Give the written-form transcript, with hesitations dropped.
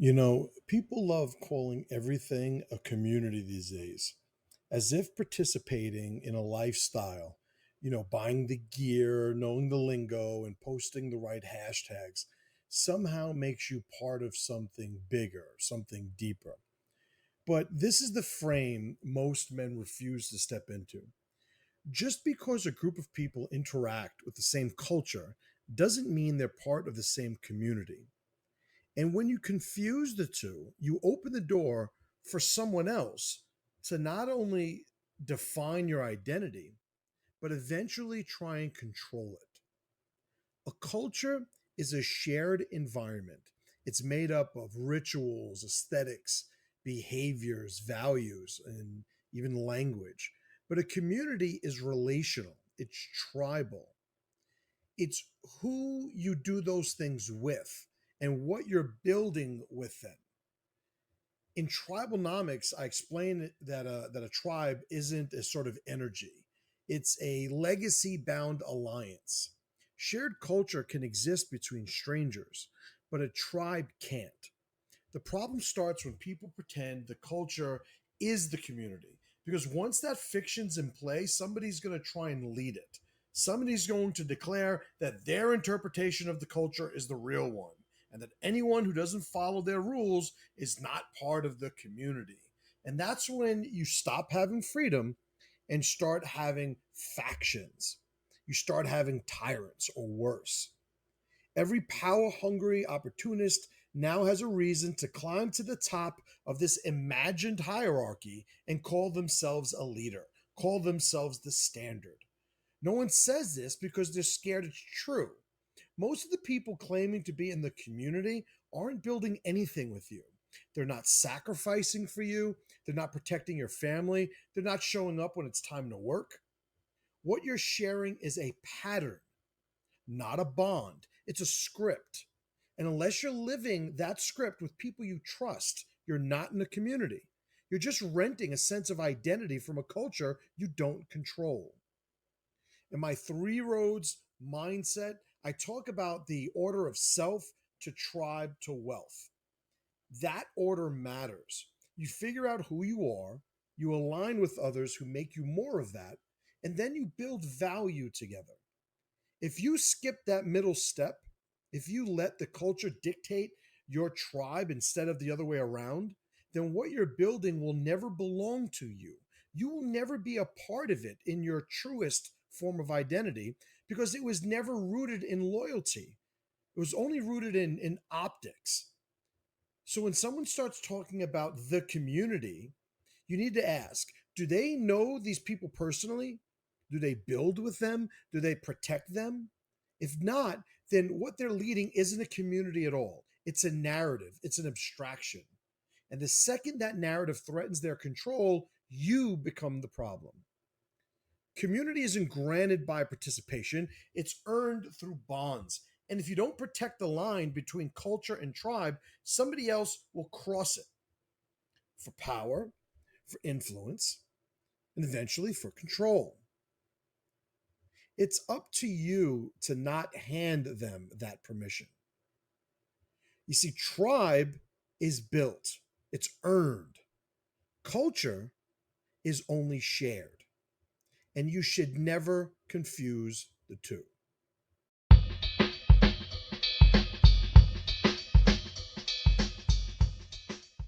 People love calling everything a community these days, as if participating in a lifestyle, buying the gear, knowing the lingo, and posting the right hashtags somehow makes you part of something bigger, something deeper. But this is the frame most men refuse to step into. Just because a group of people interact with the same culture doesn't mean they're part of the same community. And when you confuse the two, you open the door for someone else to not only define your identity, but eventually try and control it. A culture is a shared environment. It's made up of rituals, aesthetics, behaviors, values, and even language. But a community is relational, it's tribal. It's who you do those things with and what you're building with them. In tribalnomics, I explain that a tribe isn't a sort of energy. It's a legacy bound alliance. Shared culture can exist between strangers, but a tribe can't. The problem starts when people pretend the culture is the community. Because once that fiction's in play, somebody's going to try and lead it. Somebody's going to declare that their interpretation of the culture is the real one, and that anyone who doesn't follow their rules is not part of the community. And that's when you stop having freedom and start having factions. You start having tyrants or worse. Every power hungry opportunist now has a reason to climb to the top of this imagined hierarchy and call themselves a leader, call themselves the standard. No one says this because they're scared it's true. Most of the people claiming to be in the community aren't building anything with you. They're not sacrificing for you. They're not protecting your family. They're not showing up when it's time to work. What you're sharing is a pattern, not a bond. It's a script. And unless you're living that script with people you trust, you're not in a community. You're just renting a sense of identity from a culture you don't control. In my three roads mindset, I talk about the order of self to tribe to wealth. That order matters. You figure out who you are, you align with others who make you more of that, and then you build value together. If you skip that middle step, if you let the culture dictate your tribe instead of the other way around, then what you're building will never belong to you. You will never be a part of it in your truest form of identity because it was never rooted in loyalty. It was only rooted in optics. So when someone starts talking about the community, you need to ask, do they know these people personally? Do they build with them? Do they protect them? If not, then what they're leading isn't a community at all. It's a narrative, it's an abstraction. And the second that narrative threatens their control, you become the problem. Community isn't granted by participation, it's earned through bonds. And if you don't protect the line between culture and tribe, somebody else will cross it for power, for influence, and eventually for control. It's up to you to not hand them that permission. You see, tribe is built, it's earned. Culture is only shared, and you should never confuse the two.